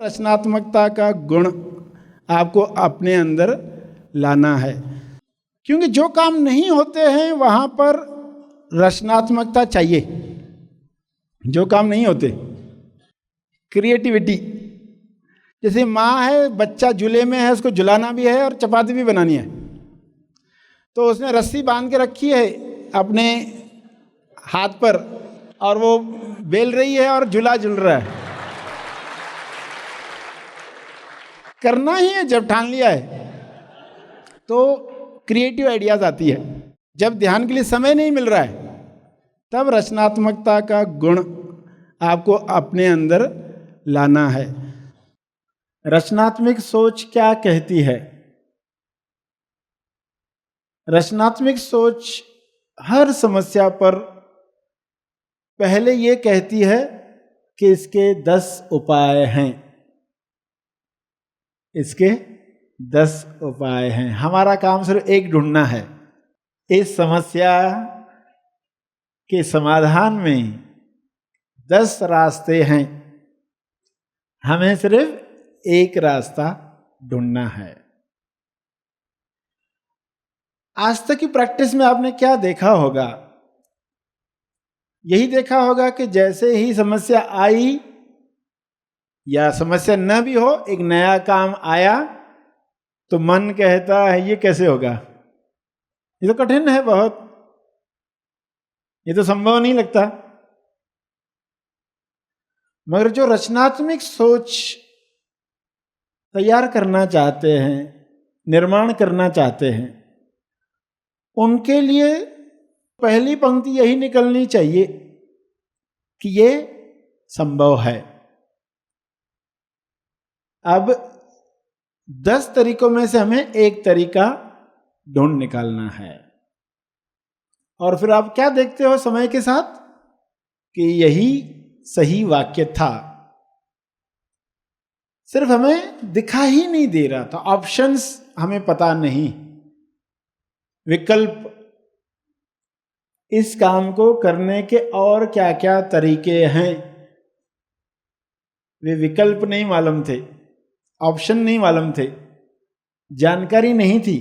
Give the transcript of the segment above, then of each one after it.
रचनात्मकता का गुण आपको अपने अंदर लाना है, क्योंकि जो काम नहीं होते हैं वहां पर रचनात्मकता चाहिए। जो काम नहीं होते, क्रिएटिविटी, जैसे माँ है, बच्चा झूले में है, उसको झुलाना भी है और चपाती भी बनानी है, तो उसने रस्सी बांध के रखी है अपने हाथ पर और वो बेल रही है और झूला झूल रहा है। करना ही है, जब ठान लिया है तो क्रिएटिव आइडियाज आती है। जब ध्यान के लिए समय नहीं मिल रहा है तब रचनात्मकता का गुण आपको अपने अंदर लाना है। रचनात्मक सोच क्या कहती है? रचनात्मक सोच हर समस्या पर पहले ये कहती है कि इसके 10 उपाय हैं। इसके 10 उपाय हैं। हमारा काम सिर्फ एक ढूंढना है। इस समस्या के समाधान में 10 रास्ते हैं, हमें सिर्फ एक रास्ता ढूंढना है। आज तक की प्रैक्टिस में आपने क्या देखा होगा? यही देखा होगा कि जैसे ही समस्या आई या समस्या न भी हो, एक नया काम आया तो मन कहता है ये कैसे होगा, ये तो कठिन है बहुत, ये तो संभव नहीं लगता। मगर जो रचनात्मक सोच तैयार करना चाहते हैं, निर्माण करना चाहते हैं, उनके लिए पहली पंक्ति यही निकलनी चाहिए कि ये संभव है। अब 10 तरीकों में से हमें एक तरीका ढूंढ निकालना है। और फिर आप क्या देखते हो समय के साथ कि यही सही वाक्य था, सिर्फ हमें दिखा ही नहीं दे रहा था, ऑप्शंस हमें पता नहीं, विकल्प, इस काम को करने के और क्या क्या तरीके हैं, वे विकल्प नहीं मालूम थे, ऑप्शन नहीं मालूम थे, जानकारी नहीं थी।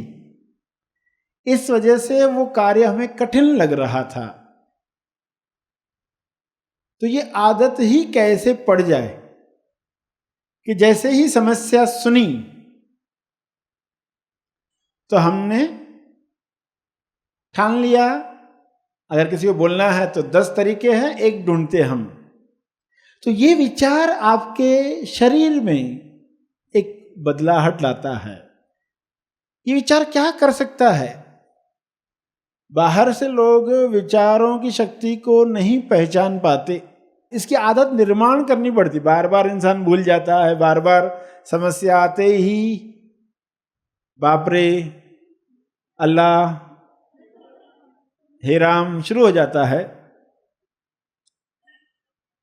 इस वजह से वो कार्य हमें कठिन लग रहा था। तो ये आदत ही कैसे पड़ जाए कि जैसे ही समस्या सुनी तो हमने ठान लिया, अगर किसी को बोलना है तो 10 तरीके हैं, एक ढूंढते हम। तो ये विचार आपके शरीर में एक बदलाहट लाता है। ये विचार क्या कर सकता है? बाहर से लोग विचारों की शक्ति को नहीं पहचान पाते, इसकी आदत निर्माण करनी पड़ती। बार बार इंसान भूल जाता है, बार बार समस्या आते ही बाप रे, अल्लाह, हे राम शुरू हो जाता है।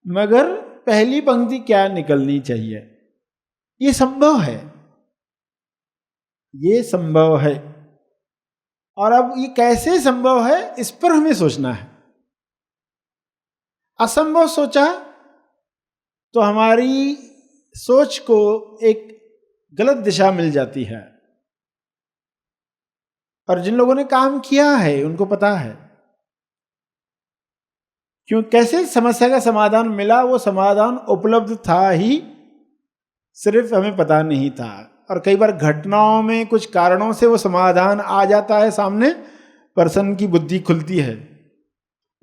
मगर पहली पंक्ति क्या निकलनी चाहिए? ये संभव है, ये संभव है। और अब ये कैसे संभव है, इस पर हमें सोचना है। असंभव सोचा तो हमारी सोच को एक गलत दिशा मिल जाती है। और जिन लोगों ने काम किया है उनको पता है क्यों, कैसे समस्या का समाधान मिला। वो समाधान उपलब्ध था ही, सिर्फ हमें पता नहीं था। और कई बार घटनाओं में कुछ कारणों से वो समाधान आ जाता है सामने, पर्सन की बुद्धि खुलती है,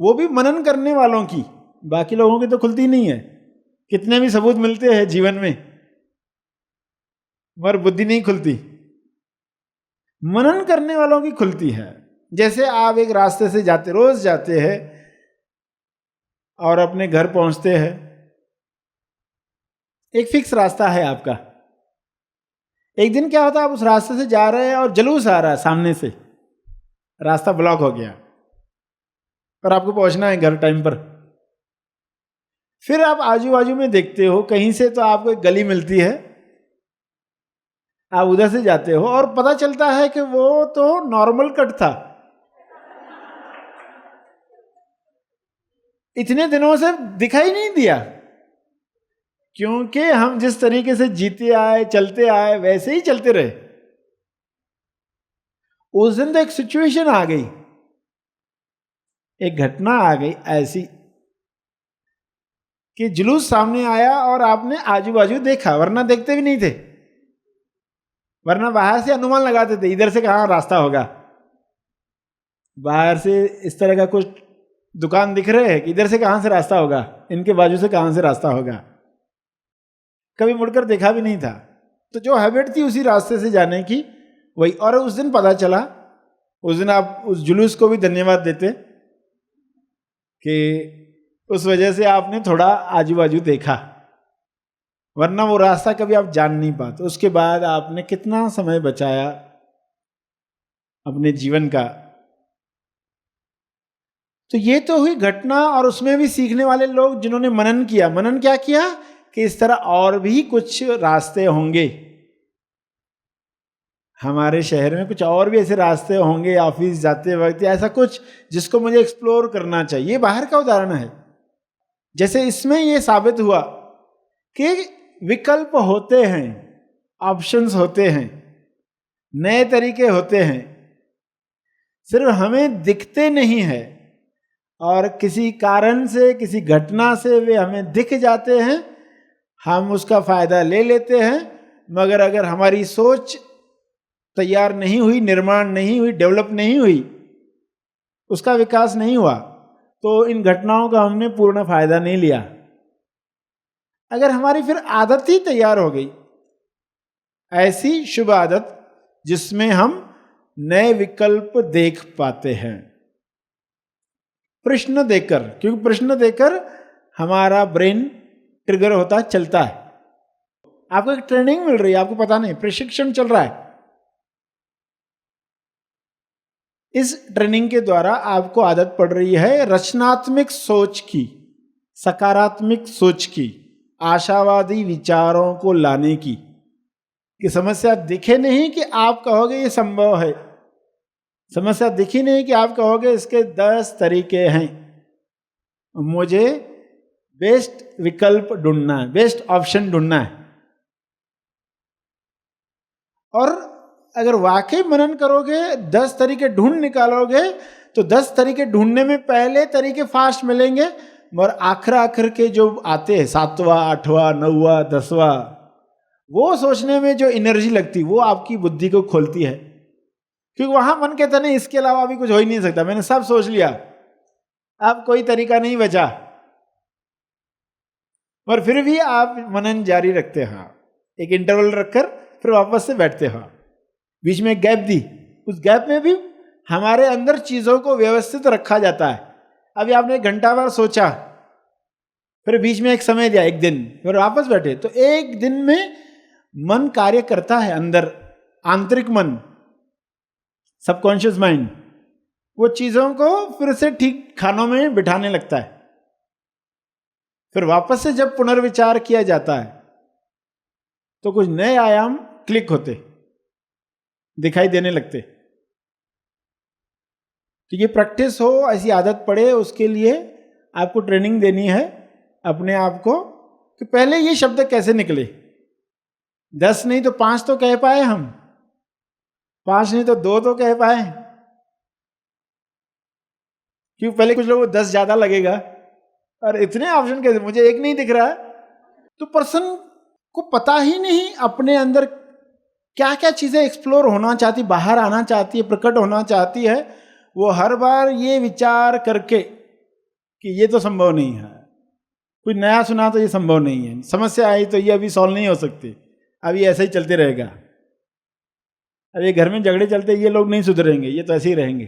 वो भी मनन करने वालों की, बाकी लोगों की तो खुलती नहीं है। कितने भी सबूत मिलते हैं जीवन में, मगर बुद्धि नहीं खुलती, मनन करने वालों की खुलती है। जैसे आप एक रास्ते से जाते, रोज जाते हैं और अपने घर पहुंचते हैं, एक फिक्स रास्ता है आपका। एक दिन क्या होता है, आप उस रास्ते से जा रहे हैं और जुलूस आ रहा है सामने से, रास्ता ब्लॉक हो गया और आपको पहुंचना है घर टाइम पर। फिर आप आजू बाजू में देखते हो, कहीं से तो आपको एक गली मिलती है, आप उधर से जाते हो और पता चलता है कि वो तो नॉर्मल कट था, इतने दिनों से दिखाई नहीं दिया। क्योंकि हम जिस तरीके से जीते आए, चलते आए, वैसे ही चलते रहे। उस दिन तो एक सिचुएशन आ गई, एक घटना आ गई ऐसी कि जुलूस सामने आया और आपने आजू बाजू देखा, वरना देखते भी नहीं थे। वरना बाहर से अनुमान लगाते थे इधर से कहाँ रास्ता होगा, बाहर से इस तरह का कुछ दुकान दिख रहे हैं कि इधर से कहाँ से रास्ता होगा, इनके बाजू से कहाँ से रास्ता होगा। कभी मुड़कर देखा भी नहीं था। तो जो हैबिट थी उसी रास्ते से जाने की, वही। और उस दिन पता चला, उस दिन आप उस जुलूस को भी धन्यवाद देते कि उस वजह से आपने थोड़ा आजू बाजू देखा, वरना वो रास्ता कभी आप जान नहीं पाते। उसके बाद आपने कितना समय बचाया अपने जीवन का। तो ये तो हुई घटना, और उसमें भी सीखने वाले लोग जिन्होंने मनन किया। मनन क्या किया कि इस तरह और भी कुछ रास्ते होंगे, हमारे शहर में कुछ और भी ऐसे रास्ते होंगे, ऑफिस जाते वक्त ऐसा कुछ जिसको मुझे एक्सप्लोर करना चाहिए। ये बाहर का उदाहरण है। जैसे इसमें ये साबित हुआ कि विकल्प होते हैं, ऑप्शंस होते हैं, नए तरीके होते हैं, सिर्फ हमें दिखते नहीं है। और किसी कारण से, किसी घटना से वे हमें दिख जाते हैं, हम उसका फायदा ले लेते हैं। मगर अगर हमारी सोच तैयार नहीं हुई, निर्माण नहीं हुई, डेवलप नहीं हुई, उसका विकास नहीं हुआ, तो इन घटनाओं का हमने पूर्ण फायदा नहीं लिया। अगर हमारी फिर आदत ही तैयार हो गई, ऐसी शुभ आदत जिसमें हम नए विकल्प देख पाते हैं, प्रश्न देकर, क्योंकि प्रश्न देकर हमारा ब्रेन ट्रिगर होता, चलता है। आपको एक ट्रेनिंग मिल रही है, आपको पता नहीं, प्रशिक्षण चल रहा है। इस ट्रेनिंग के द्वारा आपको आदत पड़ रही है रचनात्मक सोच की, सकारात्मक सोच की, आशावादी विचारों को लाने की। कि समस्या दिखे नहीं कि आप कहोगे ये संभव है, समस्या दिखी नहीं कि आप कहोगे इसके 10 तरीके हैं, मुझे बेस्ट विकल्प ढूंढना है, बेस्ट ऑप्शन ढूंढना है। और अगर वाकई मनन करोगे, 10 तरीके ढूंढ निकालोगे, तो 10 तरीके ढूंढने में पहले तरीके फास्ट मिलेंगे, और आखिर के जो आते हैं 7वां, 8वां, 9वां, 10वां, वो सोचने में जो एनर्जी लगती, वो आपकी बुद्धि को खोलती है। क्योंकि वहां मन कहता नहीं, इसके अलावा अभी कुछ हो ही नहीं सकता, मैंने सब सोच लिया, अब कोई तरीका नहीं बचा। और फिर भी आप मनन जारी रखते हैं, एक इंटरवल रखकर फिर वापस से बैठते हैं, बीच में एक गैप दी, उस गैप में भी हमारे अंदर चीजों को व्यवस्थित रखा जाता है। अभी आपने 1 घंटा भर सोचा, फिर बीच में एक समय दिया, 1 दिन, फिर वापस बैठे, तो 1 दिन में मन कार्य करता है। अंदर आंतरिक मन, सबकॉन्शियस माइंड, वो चीजों को फिर से ठीक खानों में बिठाने लगता है। फिर वापस से जब पुनर्विचार किया जाता है, तो कुछ नए आयाम क्लिक होते, दिखाई देने लगते। तो ये प्रैक्टिस हो, ऐसी आदत पड़े, उसके लिए आपको ट्रेनिंग देनी है अपने आप को कि पहले ये शब्द कैसे निकले। 10 नहीं तो 5 तो कह पाए हम, 5 नहीं तो 2 तो कह पाए। क्यों पहले कुछ लोगों को 10 ज्यादा लगेगा, और इतने ऑप्शन कैसे, मुझे एक नहीं दिख रहा है। तो पर्सन को पता ही नहीं अपने अंदर क्या क्या चीजें एक्सप्लोर होना चाहती, बाहर आना चाहती है, प्रकट होना चाहती है। वो हर बार ये विचार करके कि ये तो संभव नहीं है, कुछ नया सुना तो ये संभव नहीं है, समस्या आई तो ये अभी सॉल्व नहीं हो सकती, अभी ऐसे ही चलते रहेगा, अभी घर में झगड़े चलते, ये लोग नहीं सुधरेंगे, ये तो ऐसे ही रहेंगे।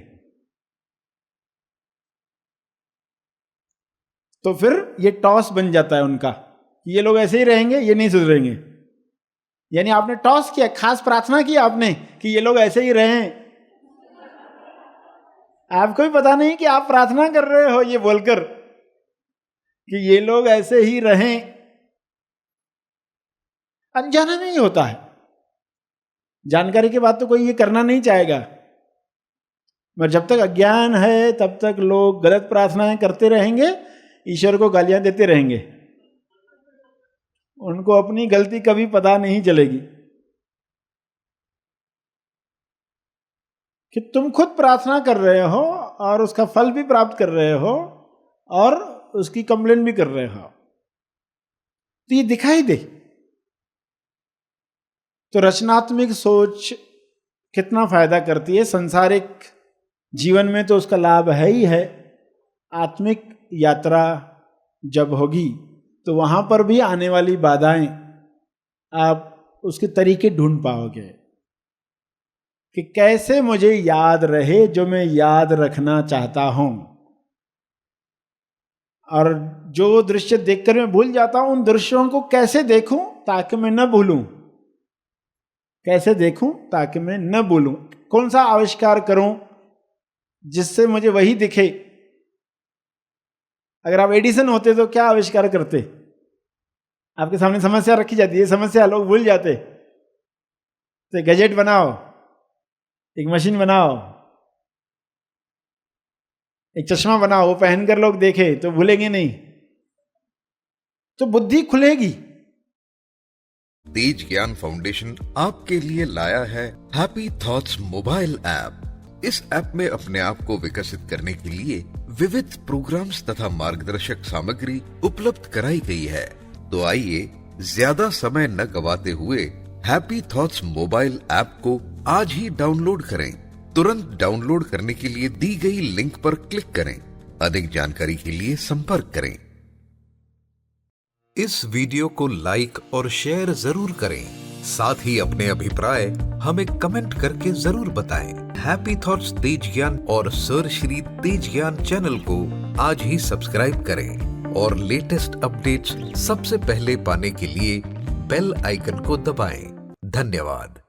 तो फिर ये टॉस बन जाता है उनका, ये लोग ऐसे ही रहेंगे, ये नहीं सुधरेंगे। यानी आपने टॉस किया, खास प्रार्थना की आपने कि ये लोग ऐसे ही रहें। आपको भी पता नहीं कि आप प्रार्थना कर रहे हो ये बोलकर कि ये लोग ऐसे ही रहें। अनजाने में ही होता है, जानकारी के बाद तो कोई ये करना नहीं चाहेगा, मगर जब तक अज्ञान है तब तक लोग गलत प्रार्थनाएं करते रहेंगे, ईश्वर को गालियां देते रहेंगे। उनको अपनी गलती कभी पता नहीं चलेगी कि तुम खुद प्रार्थना कर रहे हो और उसका फल भी प्राप्त कर रहे हो और उसकी कंप्लेन भी कर रहे हो, तो ये दिखाई दे। तो रचनात्मक सोच कितना फायदा करती है। सांसारिक जीवन में तो उसका लाभ है ही है, आत्मिक यात्रा जब होगी तो वहां पर भी आने वाली बाधाएं आप उसके तरीके ढूंढ पाओगे कि कैसे मुझे याद रहे जो मैं याद रखना चाहता हूं, और जो दृश्य देखकर मैं भूल जाता हूं उन दृश्यों को कैसे देखूं ताकि मैं न भूलूं, कैसे देखूं ताकि मैं न भूलूं, कौन सा आविष्कार करूं जिससे मुझे वही दिखे। अगर आप एडिसन होते तो क्या आविष्कार करते? आपके सामने समस्या रखी जाती है, समस्या लोग भूल जाते, तो गैजेट बनाओ, एक मशीन बनाओ, एक चश्मा बनाओ, वो पहनकर लोग देखे तो भूलेंगे नहीं, तो बुद्धि खुलेगी। तेज ज्ञान फाउंडेशन आपके लिए लाया है हैप्पी थॉट्स मोबाइल ऐप। इस ऐप में अपने आप को विकसित करने के लिए विविध प्रोग्राम्स तथा मार्गदर्शक सामग्री उपलब्ध कराई गई है। तो आइए ज्यादा समय न गवाते हुए हैप्पी थॉट्स मोबाइल ऐप को आज ही डाउनलोड करें। तुरंत डाउनलोड करने के लिए दी गई लिंक पर क्लिक करें। अधिक जानकारी के लिए संपर्क करें। इस वीडियो को लाइक और शेयर जरूर करें। साथ ही अपने अभिप्राय हमें कमेंट करके जरूर बताएं। हैप्पी थॉट्स तेज ज्ञान और सर श्री तेज ज्ञान चैनल को आज ही सब्सक्राइब करें और लेटेस्ट अपडेट्स सबसे पहले पाने के लिए बेल आइकन को दबाएं। धन्यवाद।